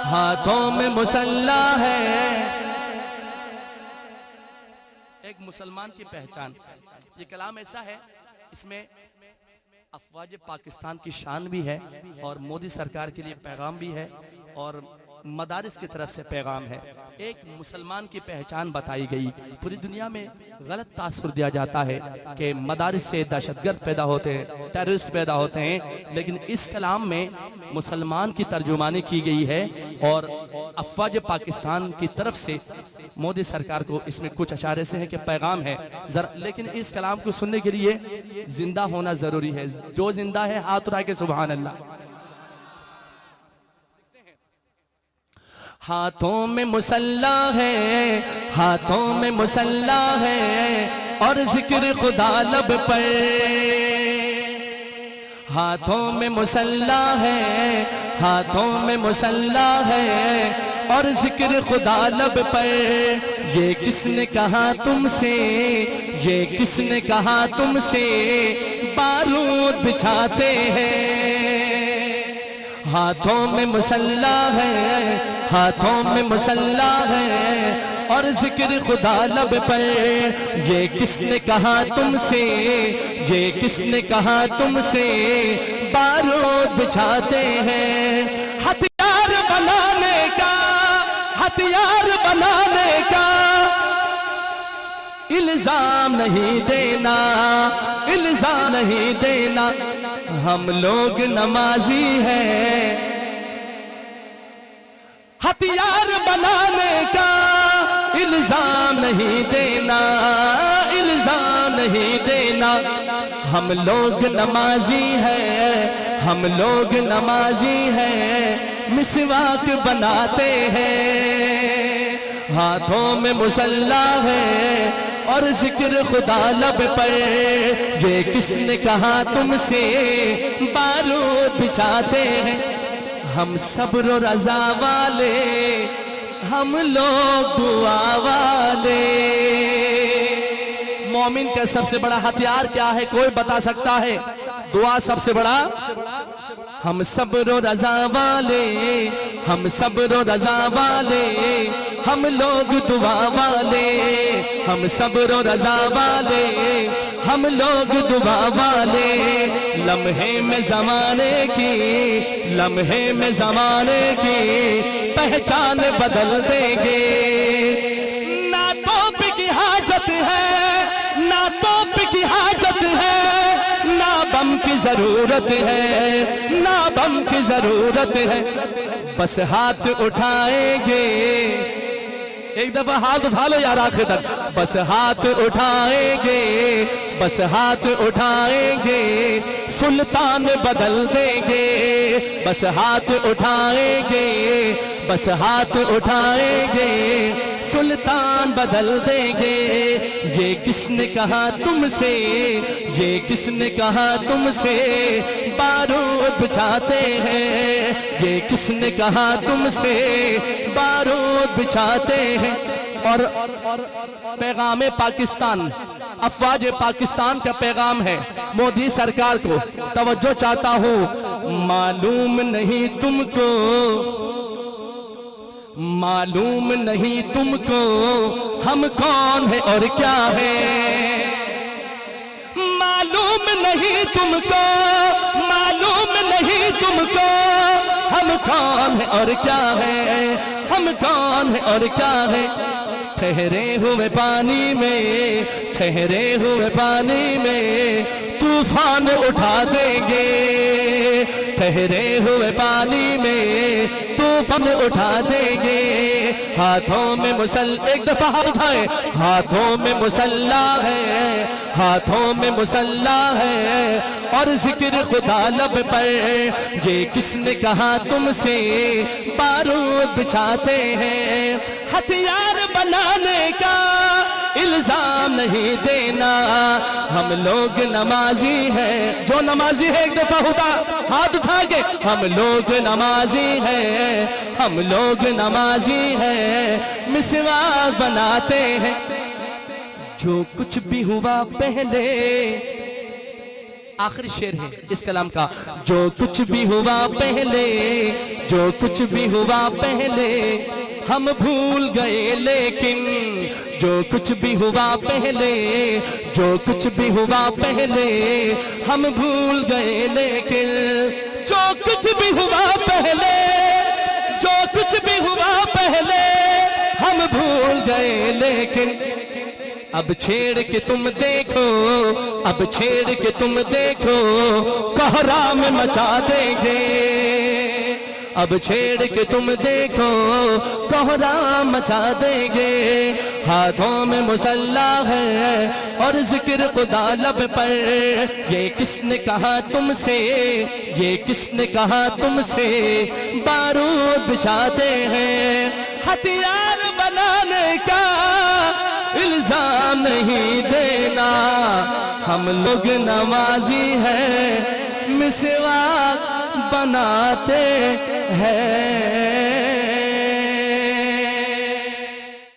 ہاتھوں میں مسلح ہے۔ ایک مسلمان کی پہچان، یہ کلام ایسا ہے، اس میں افواج پاکستان کی شان بھی ہے اور مودی سرکار کے لیے پیغام بھی ہے اور مدارس کی طرف سے پیغام ہے۔ ایک مسلمان کی پہچان بتائی گئی۔ پوری دنیا میں غلط تاثر دیا جاتا ہے کہ مدارس سے دہشت گرد پیدا ہوتے ہیں، ٹیررسٹ پیدا ہوتے ہیں، لیکن اس کلام میں مسلمان کی ترجمانی کی گئی ہے اور افواج پاکستان کی طرف سے مودی سرکار کو اس میں کچھ اشارے سے ہے کہ پیغام ہے، لیکن اس کلام کو سننے کے لیے زندہ ہونا ضروری ہے۔ جو زندہ ہے ہاتھ اٹھا کے سبحان اللہ۔ ہاتھوں میں مسلح ہے، ہاتھوں میں مسلح ہے اور ذکر خدا لب پر۔ ہاتھوں میں مسلح ہے، ہاتھوں میں مسلح ہے اور ذکر خدا لب پر۔ یہ کس نے کہا تم سے، یہ کس نے کہا تم سے بارود بچھاتے ہیں۔ ہاتھوں میں مسلح ہے، ہاتھوں میں مسلح ہے اور ذکر خدا لب پر۔ یہ کس نے کہا تم سے، یہ کس نے کہا تم سے بارود بچھاتے ہیں۔ ہتھیار بنانے کا، ہتھیار بنانے کا الزام نہیں دینا، الزام نہیں دینا۔ ہم لوگ نمازی ہیں۔ ہتھیار بنانے کا الزام نہیں دینا، الزام نہیں دینا۔ ہم لوگ نمازی ہیں، ہم لوگ نمازی ہیں، مسواک بناتے ہیں۔ ہاتھوں میں مسلح ہے اور ذکر خدا لب پر۔ یہ کس نے کہا تم سے بارود بچھاتے ہیں۔ ہم صبر و رضا والے، ہم لوگ دعا والے۔ مومن کا سب سے بڑا ہتھیار کیا ہے؟ کوئی بتا سکتا ہے؟ دعا سب سے بڑا۔ ہم صبر و رضا والے، ہم صبر و رضا والے، ہم لوگ دعا والے۔ ہم صبر و رضا والے، ہم لوگ دعا والے۔ لمحے میں زمانے کی، لمحے میں زمانے کی پہچان بدل دیں گے۔ نہ توپ کی حاجت ہے، نہ توپ کی حاجت ہے، نہ بم کی ضرورت ہے، نہ بم کی ضرورت ہے۔ بس ہاتھ اٹھائیں گے، ایک دفعہ ہاتھ اٹھا لو یار آخر تک۔ بس ہاتھ اٹھائیں گے، بس ہاتھ اٹھائیں گے، سلطان بدل دیں گے۔ بس ہاتھ اٹھائیں گے، بس ہاتھ اٹھائیں گے، سلطان بدل دیں گے۔ یہ کس نے کہا تم سے، یہ کس نے کہا تم سے بارود بچھاتے ہیں۔ یہ کس نے کہا تم سے بارود بچھاتے ہیں۔ اور پیغام پاکستان، افواج پاکستان کا پیغام ہے مودی سرکار کو، توجہ چاہتا ہوں۔ معلوم نہیں تم کو، معلوم نہیں تم کو ہم کون ہیں اور کیا ہیں۔ معلوم نہیں تم کو، معلوم نہیں تم کو ہم کون ہیں اور کیا ہیں، ہم کون ہیں اور کیا ہیں۔ ٹھہرے ہوئے پانی میں، ٹھہرے ہوئے پانی میں طوفان اٹھا دیں گے۔ ٹھہرے ہوئے پانی میں طوفان اٹھا دیں گے۔ ہاتھوں میں مسلح، ایک دفعہ ہاتھ اٹھائیں۔ ہاتھوں میں مسلح ہے، ہاتھوں میں مسلح ہے اور ذکر خدا لب پر۔ یہ کس نے کہا تم سے بارود بچھاتے ہیں۔ ہتھیار بنانے کا الزام نہیں دینا۔ ہم لوگ نمازی ہیں، جو نمازی ہے ایک دفعہ ہوتا ہاتھ اٹھا کے۔ ہم لوگ نمازی ہیں، ہم لوگ نمازی ہیں، مسواک بناتے ہیں۔ جو کچھ بھی ہوا پہلے، آخری شعر ہے اس کلام کا. جو کچھ بھی ہوا پہلے، جو کچھ بھی ہوا پہلے ہم بھول گئے، لیکن جو کچھ بھی ہوا پہلے، جو کچھ بھی ہوا پہلے ہم بھول گئے، لیکن جو کچھ بھی ہوا پہلے، جو کچھ بھی ہوا پہلے ہم بھول گئے، لیکن اب چھیڑ کے تم دیکھو، اب چھیڑ کے تم دیکھو کوہرام مچا دیں گے. اب چھیڑ کے تم دیکھو کوہرام مچا دیں گے. ہاتھوں میں مسلح ہے اور ذکر خدا لب پر. یہ کس نے کہا تم سے، یہ کس نے کہا تم سے بارود بچھاتے ہیں. ہتھیار بنانے کا الزام نہیں دینا، ہم لوگ نمازی ہیں مسواک بناتے ہیں.